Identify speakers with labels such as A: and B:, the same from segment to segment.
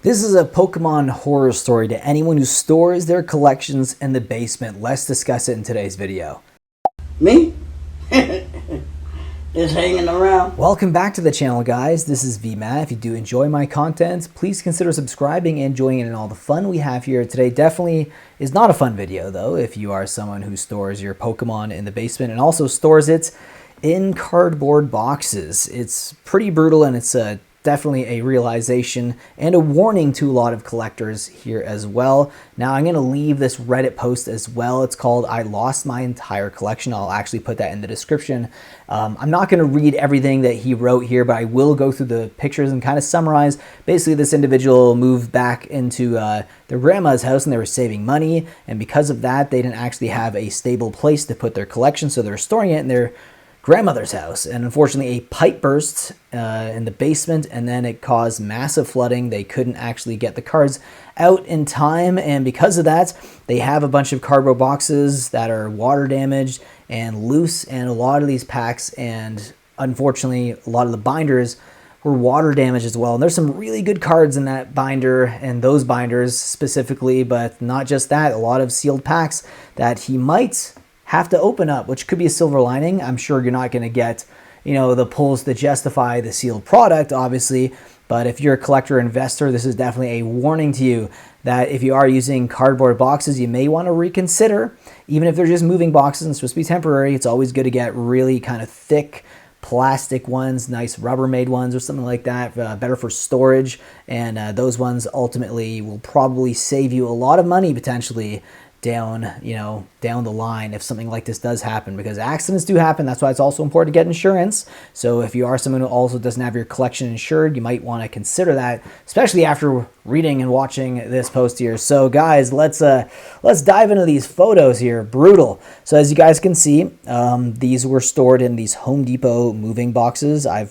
A: This is a Pokemon horror story to anyone who stores their collections in the basement. Let's discuss it in today's video.
B: Me? Just hanging around.
A: Welcome back to the channel, guys. This is VMAT. If you do enjoy my content, please consider subscribing and joining in all the fun we have here today. Definitely is not a fun video, though, if you are someone who stores your Pokemon in the basement and also stores it in cardboard boxes. It's pretty brutal, and it's definitely a realization and a warning to a lot of collectors here as well. Now, I'm going to leave this Reddit post as well. It's called "I Lost My Entire Collection." I'll actually put that in the description. I'm not going to read everything that he wrote here, but I will go through the pictures and kind of summarize. Basically, this individual moved back into their grandma's house and they were saving money, and because of that, they didn't actually have a stable place to put their collection, so they're storing it in their grandmother's house, and unfortunately a pipe burst in the basement, and then it caused massive flooding. They couldn't actually get the cards out in time, and because of that, they have a bunch of cardboard boxes that are water damaged and loose, and a lot of these packs, and unfortunately a lot of the binders were water damaged as well. And there's some really good cards in that binder and those binders specifically, but not just that, a lot of sealed packs that he might have to open up, which could be a silver lining. I'm sure you're not going to get, the pulls that justify the sealed product, obviously, but if you're a collector or investor, this is definitely a warning to you that if you are using cardboard boxes, you may want to reconsider. Even if they're just moving boxes and supposed to be temporary, it's always good to get really kind of thick plastic ones, nice Rubbermaid ones or something like that, better for storage, and those ones ultimately will probably save you a lot of money potentially down the line if something like this does happen, because accidents do happen. That's why it's also important to get insurance. So if you are someone who also doesn't have your collection insured, you might want to consider that, especially after reading and watching this post here. So guys, let's dive into these photos here. Brutal. So as you guys can see, these were stored in these Home Depot moving boxes. I'm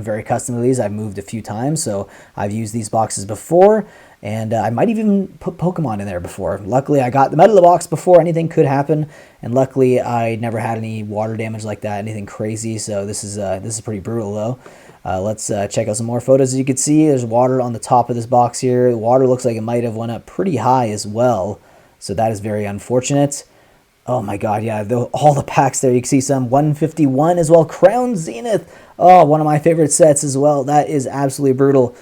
A: very accustomed to these. I've moved a few times, so I've used these boxes before. And I might even put Pokemon in there before. Luckily, I got them out of the box before anything could happen, and luckily, I never had any water damage like that, anything crazy. So this is pretty brutal, though. Let's check out some more photos. As you can see, there's water on the top of this box here. The water looks like it might have went up pretty high as well, so that is very unfortunate. Oh my God, yeah, all the packs there. You can see some 151 as well. Crown Zenith. Oh, one of my favorite sets as well. That is absolutely brutal.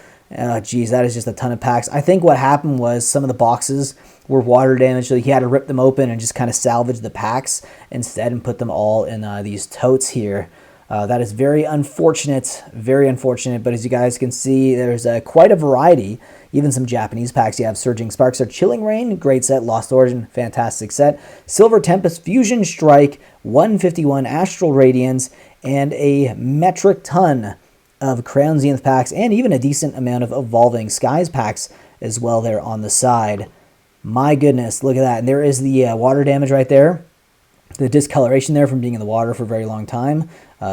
A: Geez, that is just a ton of packs. I think what happened was some of the boxes were water damaged, so he had to rip them open and just kind of salvage the packs instead and put them all in these totes here. That is very unfortunate, but as you guys can see, there's quite a variety, even some Japanese packs. You have Surging Sparks or Chilling Rain, great set. Lost Origin, fantastic set. Silver Tempest, Fusion Strike, 151 Astral Radiance, and a metric ton of Crown Zenith packs, and even a decent amount of Evolving Skies packs as well there on the side. My goodness, look at that. And there is the water damage right there. The discoloration there from being in the water for a very long time.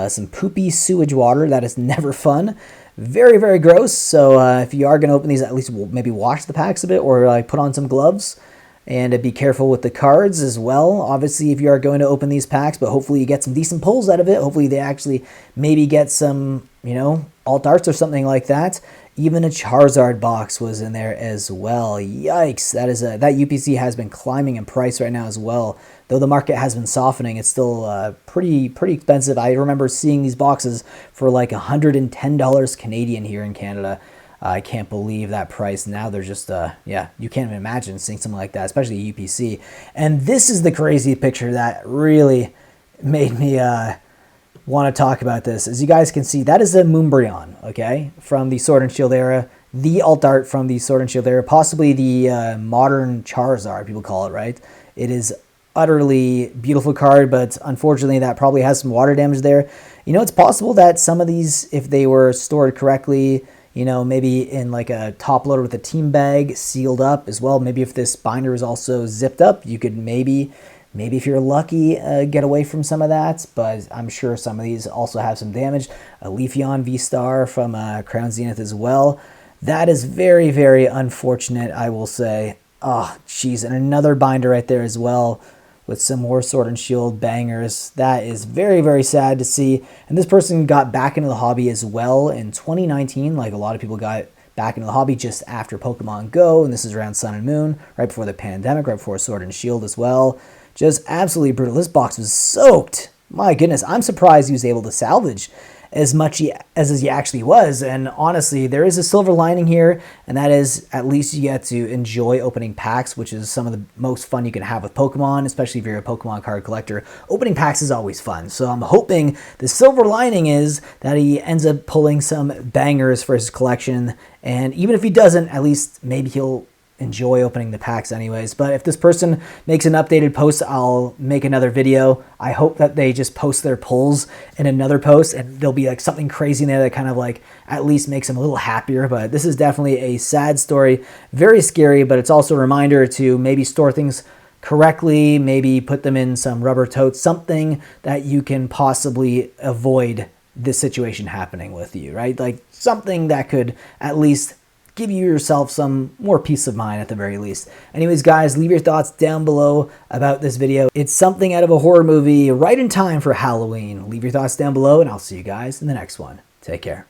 A: Some poopy sewage water. That is never fun. Very, very gross. So if you are going to open these, at least maybe wash the packs a bit, or put on some gloves. And be careful with the cards as well. Obviously, if you are going to open these packs, but hopefully you get some decent pulls out of it. Hopefully they actually maybe get some, alt arts or something like that. Even a Charizard box was in there as well. Yikes! That UPC has been climbing in price right now as well. Though the market has been softening, it's still pretty expensive. I remember seeing these boxes for like $110 Canadian here in Canada. I can't believe that price. Now they're just, you can't even imagine seeing something like that, especially a UPC. And this is the crazy picture that really made me want to talk about this. As you guys can see, that is a Moonbryon, okay, from the Sword and Shield era, the alt art from the Sword and Shield era, possibly the modern Charizard, people call it, right? It is utterly beautiful card, but unfortunately that probably has some water damage there. It's possible that some of these, if they were stored correctly, maybe in like a top loader with a team bag sealed up as well. Maybe if this binder is also zipped up, you could maybe if you're lucky, get away from some of that. But I'm sure some of these also have some damage. A Leafeon V-Star from Crown Zenith as well. That is very, very unfortunate, I will say. Oh, geez, and another binder right there as well with some more Sword and Shield bangers. That is very, very sad to see. And this person got back into the hobby as well in 2019, like a lot of people got back into the hobby just after Pokemon Go, and this is around Sun and Moon, right before the pandemic, right before Sword and Shield as well. Just absolutely brutal. This box was soaked. My goodness, I'm surprised he was able to salvage as much as he actually was. And honestly, there is a silver lining here, and that is at least you get to enjoy opening packs, which is some of the most fun you can have with Pokemon, especially if you're a Pokemon card collector. Opening packs is always fun. So I'm hoping the silver lining is that he ends up pulling some bangers for his collection. And even if he doesn't, at least maybe he'll enjoy opening the packs anyways. But if this person makes an updated post, I'll make another video. I hope that they just post their pulls in another post, and there'll be like something crazy in there that kind of like at least makes them a little happier. But this is definitely a sad story, very scary, but it's also a reminder to maybe store things correctly, maybe put them in some rubber totes, something that you can possibly avoid this situation happening with you, right? Like something that could at least give you yourself some more peace of mind at the very least. Anyways, guys, leave your thoughts down below about this video. It's something out of a horror movie right in time for Halloween. Leave your thoughts down below, and I'll see you guys in the next one. Take care.